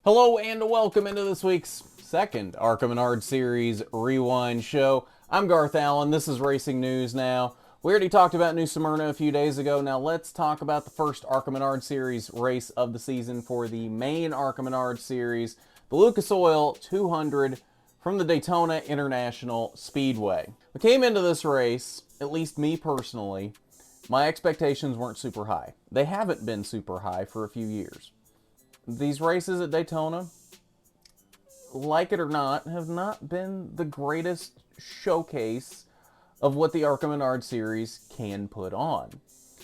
Hello and welcome into this week's second ARCA Menard Series Rewind Show. I'm Garth Allen. This is Racing News Now. We already talked about New Smyrna a few days ago. Now let's talk about the first ARCA Menard Series race of the season for the main ARCA Menard Series, the Lucas Oil 200 from the Daytona International Speedway. We came into this race, at least me personally, my expectations weren't super high. They haven't been super high for a few years. These races at Daytona, like it or not, have not been the greatest showcase of what the ARCA Menard Series can put on.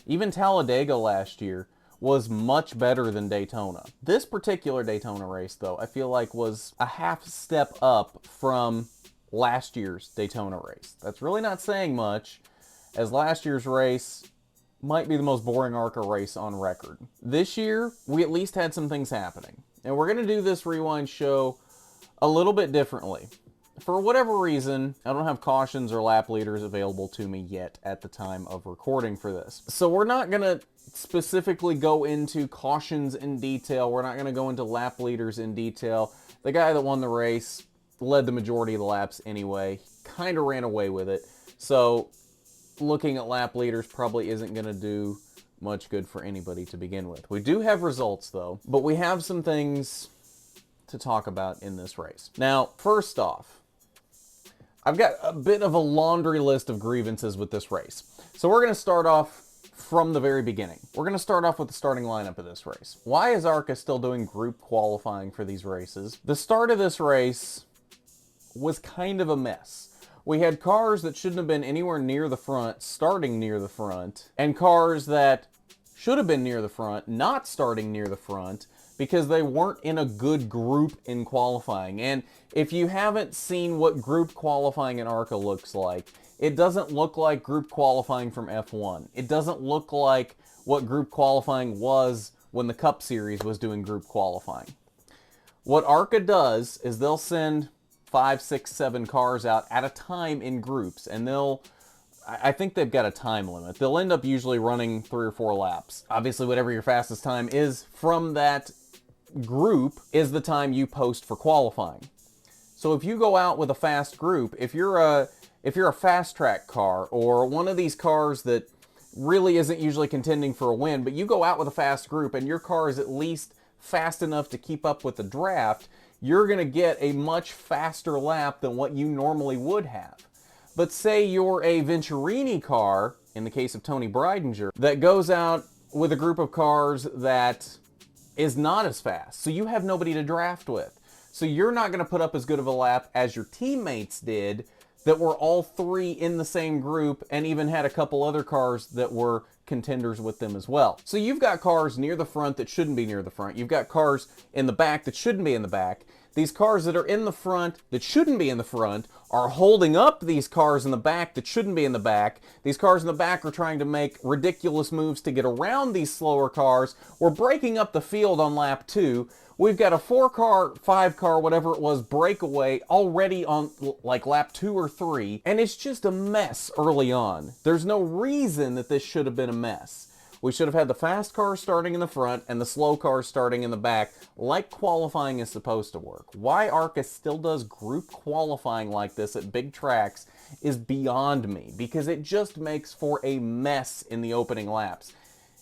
Even Talladega last year was much better than Daytona. This particular Daytona race, though, I feel like was a half step up from last year's Daytona race. That's really not saying much, as last year's race might be the most boring ARCA race on record. This year, we at least had some things happening. And we're going to do this rewind show a little bit differently. For whatever reason, I don't have cautions or lap leaders available to me yet at the time of recording for this. So we're not going to specifically go into cautions in detail. We're not going to go into lap leaders in detail. The guy that won the race led the majority of the laps anyway. Kind of ran away with it. So looking at lap leaders probably isn't going to do much good for anybody to begin with. We do have results though, but we have some things to talk about in this race. Now, first off, I've got a bit of a laundry list of grievances with this race. So we're going to start off from the very beginning. We're going to start off with the starting lineup of this race. Why is ARCA still doing group qualifying for these races? The start of this race was kind of a mess. We had cars that shouldn't have been anywhere near the front starting near the front, and cars that should have been near the front not starting near the front because they weren't in a good group in qualifying. And if you haven't seen what group qualifying in ARCA looks like, it doesn't look like group qualifying from F1. It doesn't look like what group qualifying was when the Cup Series was doing group qualifying. What ARCA does is they'll send 5, 6, 7 cars out at a time in groups, and I think they've got a time limit. They'll end up usually running 3 or 4 laps. Obviously, whatever your fastest time is from that group is the time you post for qualifying. So if you go out with a fast group, if you're a fast track car or one of these cars that really isn't usually contending for a win, but you go out with a fast group and your car is at least fast enough to keep up with the draft, you're going to get a much faster lap than what you normally would have. But say you're a Venturini car, in the case of Tony Breidinger, that goes out with a group of cars that is not as fast. So you have nobody to draft with. So you're not going to put up as good of a lap as your teammates did that were all 3 in the same group and even had a couple other cars that were contenders with them as well. So you've got cars near the front that shouldn't be near the front. You've got cars in the back that shouldn't be in the back. These cars that are in the front that shouldn't be in the front are holding up these cars in the back that shouldn't be in the back. These cars in the back are trying to make ridiculous moves to get around these slower cars. We're breaking up the field on lap 2. We've got a 4-car, 5-car, whatever it was, breakaway already on like lap 2 or 3. And it's just a mess early on. There's no reason that this should have been a mess. We should have had the fast cars starting in the front and the slow cars starting in the back, like qualifying is supposed to work. Why ARCA still does group qualifying like this at big tracks is beyond me, because it just makes for a mess in the opening laps.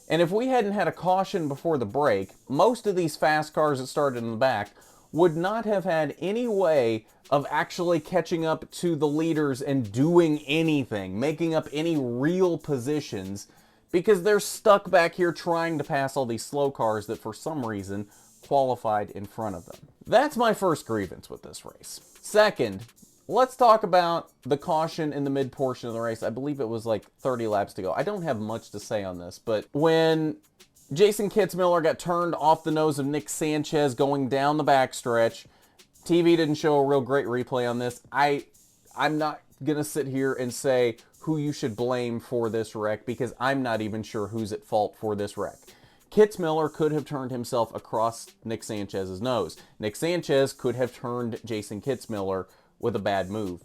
And if we hadn't had a caution before the break, most of these fast cars that started in the back would not have had any way of actually catching up to the leaders and doing anything, making up any real positions, because they're stuck back here trying to pass all these slow cars that for some reason qualified in front of them. That's my first grievance with this race. Second, let's talk about the caution in the mid portion of the race. I believe it was like 30 laps to go. I don't have much to say on this, but when Jason Kitzmiller got turned off the nose of Nick Sanchez going down the backstretch, TV didn't show a real great replay on this. I'm not going to sit here and say who you should blame for this wreck, because I'm not even sure who's at fault for this wreck. Kitzmiller could have turned himself across Nick Sanchez's nose. Nick Sanchez could have turned Jason Kitzmiller with a bad move.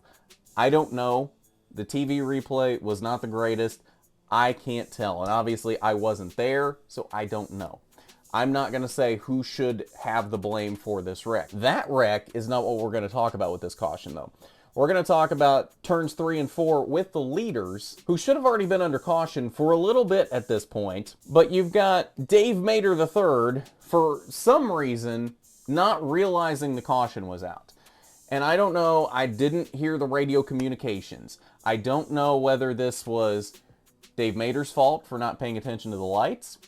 I don't know. The TV replay was not the greatest. I can't tell. And obviously I wasn't there, so I don't know. I'm not going to say who should have the blame for this wreck. That wreck is not what we're going to talk about with this caution, though. We're going to talk about turns 3 and 4 with the leaders, who should have already been under caution for a little bit at this point. But you've got Dave Mater III, for some reason, not realizing the caution was out. And I don't know, I didn't hear the radio communications. I don't know whether this was Dave Mater's fault for not paying attention to the lights.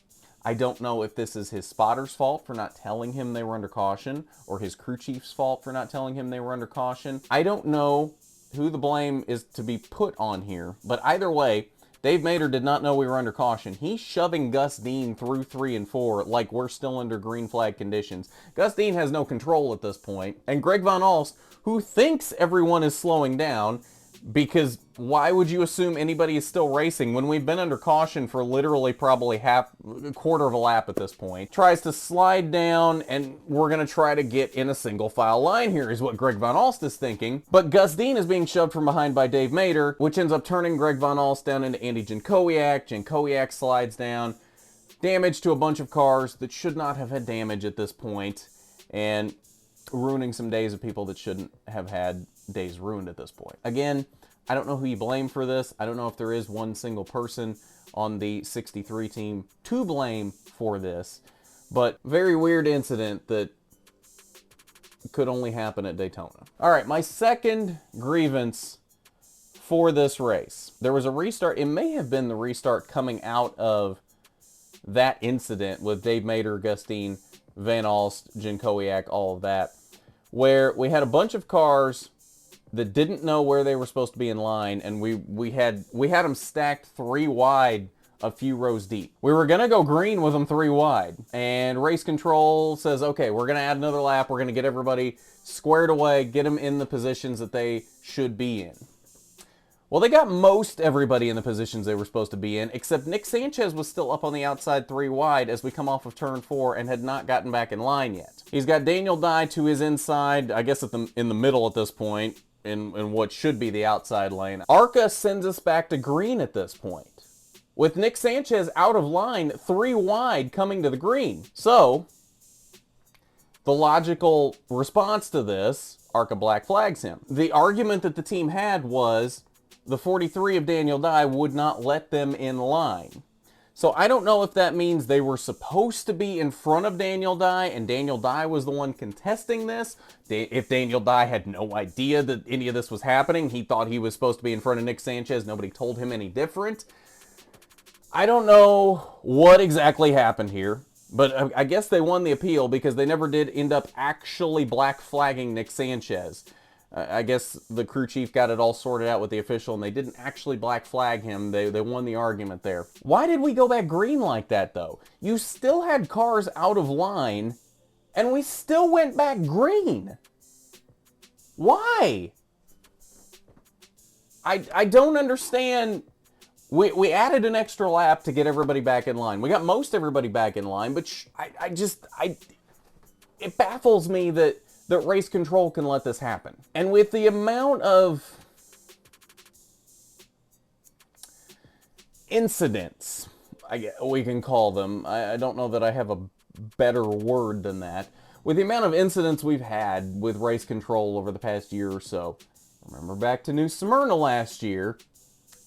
I don't know if this is his spotter's fault for not telling him they were under caution, or his crew chief's fault for not telling him they were under caution. I don't know who the blame is to be put on here, but either way, Dave Mater did not know we were under caution. He's shoving Gus Dean through 3 and 4 like we're still under green flag conditions. Gus Dean has no control at this point, and Greg Van Alst, who thinks everyone is slowing down, because why would you assume anybody is still racing when we've been under caution for literally probably a quarter of a lap at this point? Tries to slide down, and we're going to try to get in a single file line here, is what Greg Van Alst is thinking. But Gus Dean is being shoved from behind by Dave Mater, which ends up turning Greg Van Alst down into Andy Jankowiak. Jankowiak slides down. Damage to a bunch of cars that should not have had damage at this point, and ruining some days of people that shouldn't have had days ruined at this point. Again, I don't know who you blame for this. I don't know if there is one single person on the 63 team to blame for this, but very weird incident that could only happen at Daytona. All right, my second grievance for this race. There was a restart. It may have been the restart coming out of that incident with Dave Mater, Gus Dean, Van Alst, Jankowiak, all of that, where we had a bunch of cars that didn't know where they were supposed to be in line, and we had them stacked 3 wide a few rows deep. We were going to go green with them 3 wide, and race control says, okay, we're going to add another lap, we're going to get everybody squared away, get them in the positions that they should be in. Well, they got most everybody in the positions they were supposed to be in, except Nick Sanchez was still up on the outside 3 wide as we come off of turn 4 and had not gotten back in line yet. He's got Daniel Dye to his inside, I guess in the middle at this point, in what should be the outside lane. ARCA sends us back to green at this point, with Nick Sanchez out of line 3 wide coming to the green. So, the logical response to this, ARCA black flags him. The argument that the team had was the 43 of Daniel Dye would not let them in line. So I don't know if that means they were supposed to be in front of Daniel Dye and Daniel Dye was the one contesting this. If Daniel Dye had no idea that any of this was happening, he thought he was supposed to be in front of Nick Sanchez, nobody told him any different. I don't know what exactly happened here, but I guess they won the appeal because they never did end up actually black flagging Nick Sanchez. I guess the crew chief got it all sorted out with the official, and they didn't actually black flag him. They won the argument there. Why did we go back green like that, though? You still had cars out of line, and we still went back green. Why? I don't understand. We added an extra lap to get everybody back in line. We got most everybody back in line, but it baffles me that race control can let this happen. And with the amount of incidents, we can call them, I don't know that I have a better word than that. With the amount of incidents we've had with race control over the past year or so, remember back to New Smyrna last year,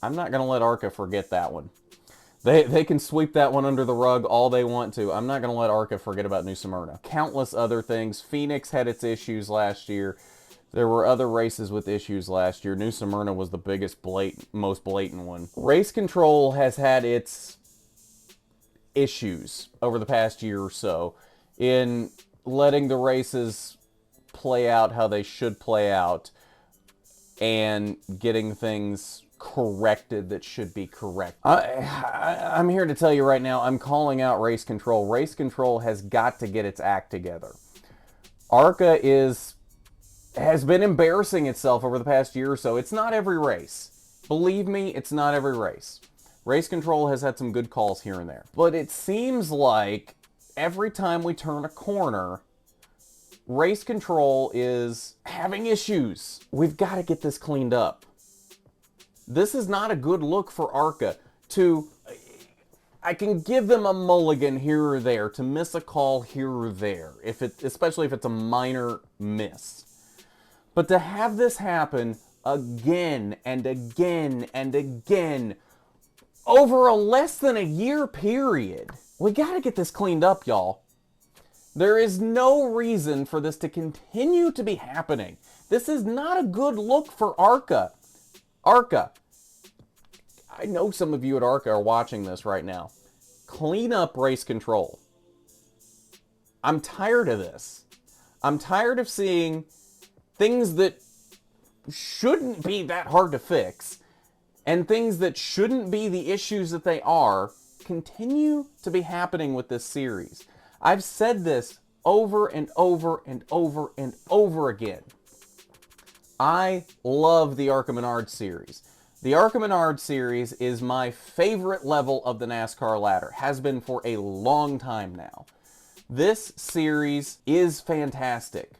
I'm not going to let ARCA forget that one. They can sweep that one under the rug all they want to. I'm not going to let ARCA forget about New Smyrna. Countless other things. Phoenix had its issues last year. There were other races with issues last year. New Smyrna was the biggest, most blatant one. Race control has had its issues over the past year or so in letting the races play out how they should play out and getting things corrected that should be correct. I'm here to tell you right now, I'm calling out race control. Race control has got to get its act together. ARCA has been embarrassing itself over the past year or so. It's not every race. Believe me, it's not every race. Race control has had some good calls here and there. But it seems like every time we turn a corner, race control is having issues. We've got to get this cleaned up. This is not a good look for ARCA to I can give them a mulligan here or there to miss a call here or there, especially if it's a minor miss. But to have this happen again and again and again over a less than a year period, we got to get this cleaned up, y'all. There is no reason for this to continue to be happening. This is not a good look for ARCA. ARCA, I know some of you at ARCA are watching this right now. Clean up race control. I'm tired of this. I'm tired of seeing things that shouldn't be that hard to fix and things that shouldn't be the issues that they are continue to be happening with this series. I've said this over and over and over and over again. I love the ARCA Menard series. The ARCA Menard series is my favorite level of the NASCAR ladder. Has been for a long time now. This series is fantastic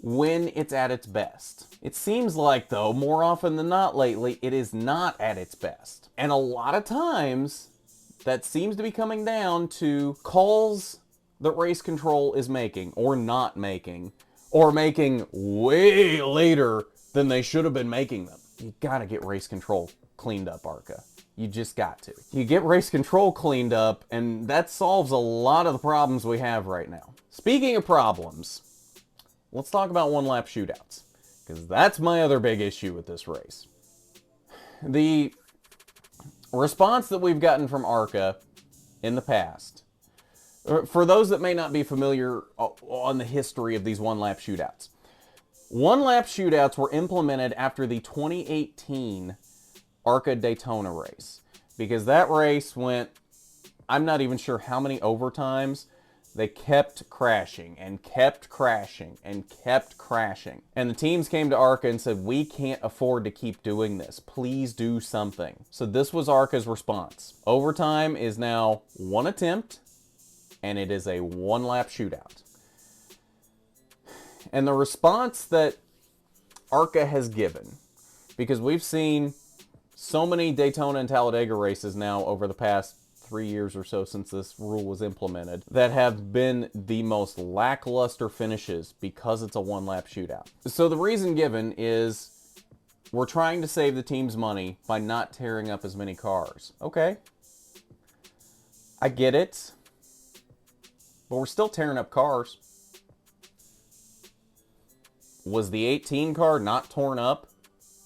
when it's at its best. It seems like, though, more often than not lately, it is not at its best. And a lot of times, that seems to be coming down to calls that race control is making, or not making, or making way later than they should have been making them. You gotta get race control cleaned up, ARCA. You just got to. You get race control cleaned up, and that solves a lot of the problems we have right now. Speaking of problems, let's talk about one-lap shootouts, because that's my other big issue with this race. The response that we've gotten from ARCA in the past, for those that may not be familiar on the history of these one-lap shootouts, one-lap shootouts were implemented after the 2018 ARCA Daytona race, because that race went, I'm not even sure how many overtimes. They kept crashing and kept crashing and kept crashing. And the teams came to ARCA and said, we can't afford to keep doing this. Please do something. So this was ARCA's response. Overtime is now one attempt, and it is a one-lap shootout. And the response that ARCA has given, because we've seen so many Daytona and Talladega races now over the past 3 years or so since this rule was implemented, that have been the most lackluster finishes because it's a one-lap shootout. So the reason given is we're trying to save the team's money by not tearing up as many cars. Okay. I get it. But we're still tearing up cars. Was the 18 car not torn up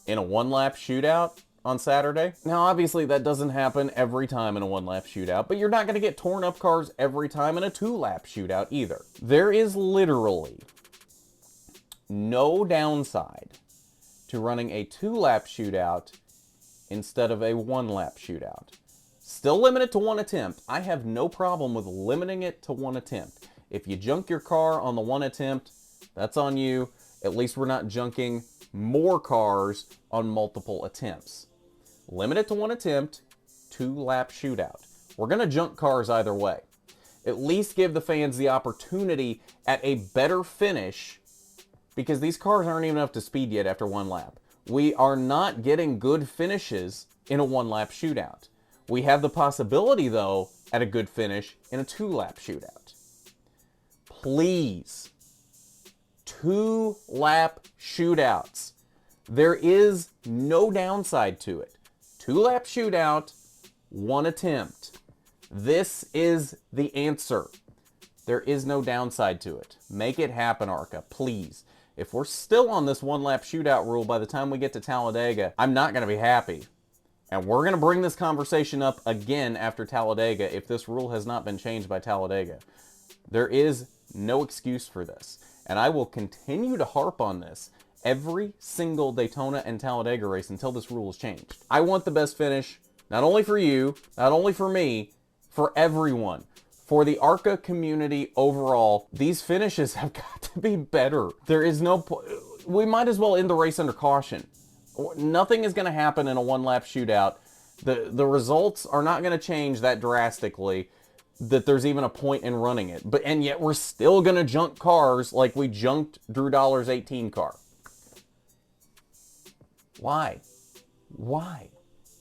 in a one-lap shootout on Saturday? Now, obviously, that doesn't happen every time in a one-lap shootout, but you're not going to get torn up cars every time in a two-lap shootout either. There is literally no downside to running a two-lap shootout instead of a one-lap shootout. Still limited to one attempt. I have no problem with limiting it to one attempt. If you junk your car on the one attempt, that's on you. At least we're not junking more cars on multiple attempts. Limit it to one attempt, two-lap shootout. We're going to junk cars either way. At least give the fans the opportunity at a better finish, because these cars aren't even up to speed yet after one lap. We are not getting good finishes in a one-lap shootout. We have the possibility, though, at a good finish in a two-lap shootout. Please, two-lap shootouts. There is no downside to it. Two-lap shootout, one attempt. This is the answer. There is no downside to it. Make it happen, ARCA, please. If we're still on this one-lap shootout rule by the time we get to Talladega, I'm not going to be happy. And we're going to bring this conversation up again after Talladega if this rule has not been changed by Talladega. There is no excuse for this. And I will continue to harp on this every single Daytona and Talladega race until this rule is changed. I want the best finish, not only for you, not only for me, for everyone. For the ARCA community overall, these finishes have got to be better. There is no point. We might as well end the race under caution. Nothing is going to happen in a one-lap shootout. The results are not going to change that drastically that there's even a point in running it. And yet we're still going to junk cars like we junked Drew Dollar's 18 car. Why? Why?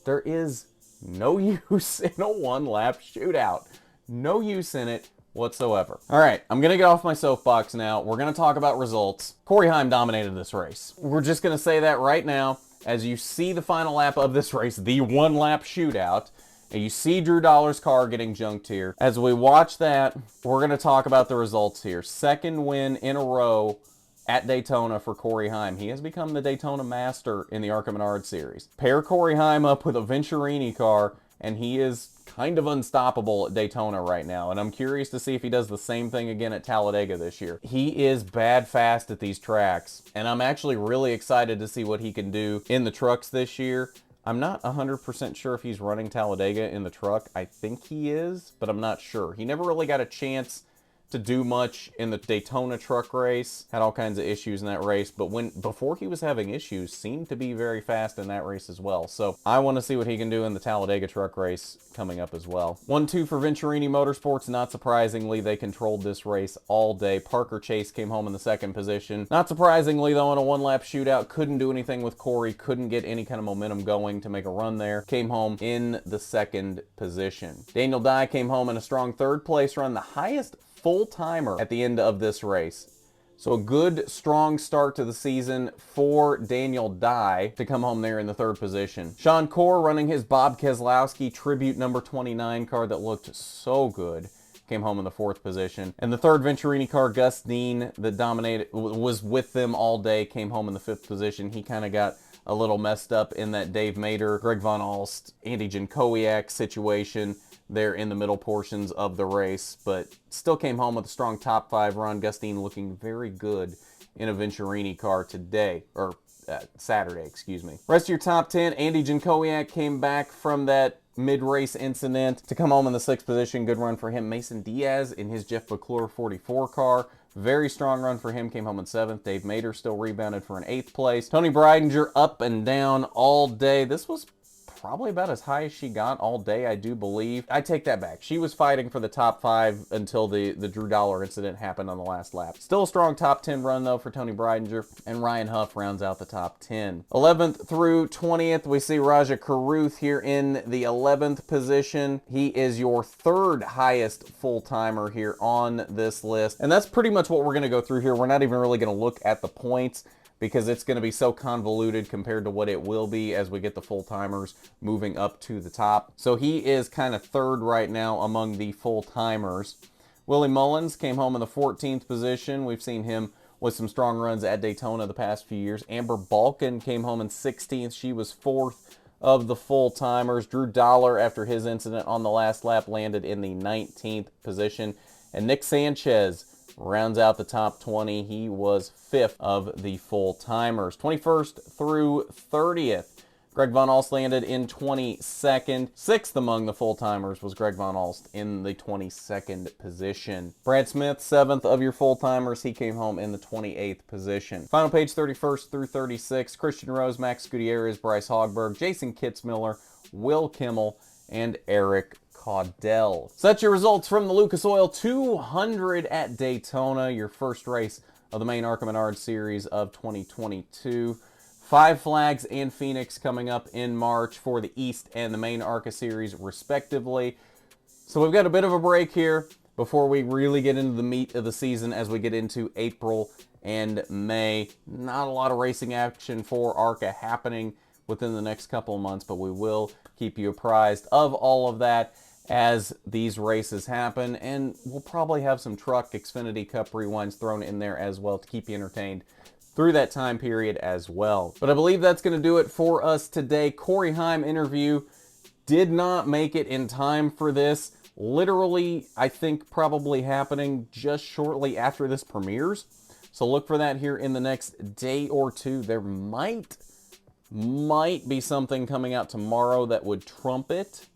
There is No use in a one-lap shootout. No use in it whatsoever. All right, I'm going to get off my soapbox now. We're going to talk about results. Corey Heim dominated this race. We're just going to say that right now. As you see the final lap of this race, the one-lap shootout, and you see Drew Dollar's car getting junked here. As we watch that, we're going to talk about the results here. Second win in a row at Daytona for Corey Heim. He has become the Daytona master in the ARCA Menard series. Pair Corey Heim up with a Venturini car, and he is kind of unstoppable at Daytona right now. And I'm curious to see if he does the same thing again at Talladega this year. He is bad fast at these tracks, and I'm actually really excited to see what he can do in the trucks this year. I'm not 100% sure if he's running Talladega in the truck. I think he is, but I'm not sure. He never really got a chance to do much in the Daytona truck race. Had all kinds of issues in that race, but before he was having issues, seemed to be very fast in that race as well. So I want to see what he can do in the Talladega truck race coming up as well. 1-2 for Venturini Motorsports. Not surprisingly, they controlled this race all day. Parker Chase came home in the second position. Not surprisingly, though, in a one-lap shootout, couldn't do anything with Corey, couldn't get any kind of momentum going to make a run there. Came home in the second position. Daniel Dye came home in a strong third place run, the highest full-timer at the end of this race. So a good, strong start to the season for Daniel Dye to come home there in the third position. Sean Corr running his Bob Keselowski Tribute number 29 car that looked so good. Came home in the fourth position. And the third Venturini car, Gus Dean, that was with them all day, came home in the fifth position. He kind of got a little messed up in that Dave Mader, Greg Von Alst, Andy Jankowiak situation there in the middle portions of the race, but still came home with a strong top five run. Gus Dean looking very good in a Venturini car today, or Saturday, excuse me. Rest of your top 10, Andy Jankowiak came back from that mid-race incident to come home in the sixth position. Good run for him. Mason Diaz in his Jeff McClure 44 car. Very strong run for him. Came home in seventh. Dave Mader still rebounded for an eighth place. Tony Breidinger up and down all day. This was probably about as high as she got all day, I do believe. I take that back. She was fighting for the top five until the Drew Dollar incident happened on the last lap. Still a strong top 10 run, though, for Tony Breidinger, and Ryan Huff rounds out the top 10. 11th through 20th, we see Raja Carruth here in the 11th position. He is your third highest full-timer here on this list, and that's pretty much what we're going to go through here. We're not even really going to look at the points, because it's going to be so convoluted compared to what it will be as we get the full-timers moving up to the top. So he is kind of third right now among the full-timers. Willie Mullins came home in the 14th position. We've seen him with some strong runs at Daytona the past few years. Amber Balkin came home in 16th. She was fourth of the full-timers. Drew Dollar, after his incident on the last lap, landed in the 19th position. And Nick Sanchez rounds out the top 20. He was fifth of the full-timers. 21st through 30th. Greg Von Alst landed in 22nd. Sixth among the full-timers was Greg Von Alst in the 22nd position. Brad Smith, seventh of your full-timers. He came home in the 28th position. Final page 31st through 36. Christian Rose, Max Gutierrez, Bryce Hogberg, Jason Kitzmiller, Will Kimmel, and Eric Caudell. So that's your results from the Lucas Oil 200 at Daytona, your first race of the main ARCA Menard series of 2022. Five Flags and Phoenix coming up in March for the East and the main ARCA series, respectively. So we've got a bit of a break here before we really get into the meat of the season as we get into April and May. Not a lot of racing action for ARCA happening within the next couple of months, but we will keep you apprised of all of that as these races happen, and we'll probably have some truck Xfinity Cup rewinds thrown in there as well to keep you entertained through that time period as well. But I believe that's going to do it for us today. Corey Heim interview did not make it in time for this. Literally, I think probably happening just shortly after this premieres. So look for that here in the next day or two. There might be something coming out tomorrow that would trump it.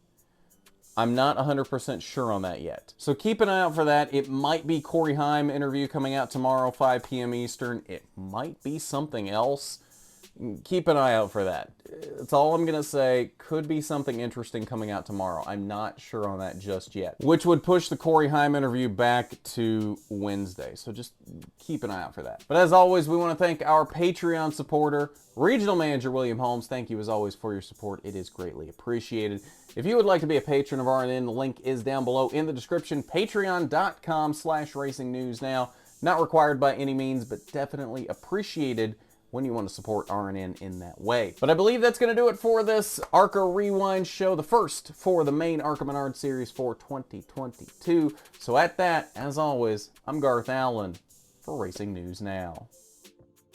I'm not 100% sure on that yet. So keep an eye out for that. It might be Corey Heim interview coming out tomorrow, 5 p.m. Eastern. It might be something else. keep an eye out for that. That's all I'm going to say. Could be something interesting coming out tomorrow. I'm not sure on that just yet, which would push the Corey Heim interview back to Wednesday. So just keep an eye out for that. But as always, we want to thank our Patreon supporter, Regional Manager William Holmes. Thank you as always for your support. It is greatly appreciated. If you would like to be a patron of RNN, the link is down below in the description. Patreon.com/RacingNewsNow. Not required by any means, but definitely appreciated when you want to support RNN in that way. But I believe that's going to do it for this ARCA Rewind show, the first for the main ARCA Menard series for 2022. So at that, as always, I'm Garth Allen for Racing News Now.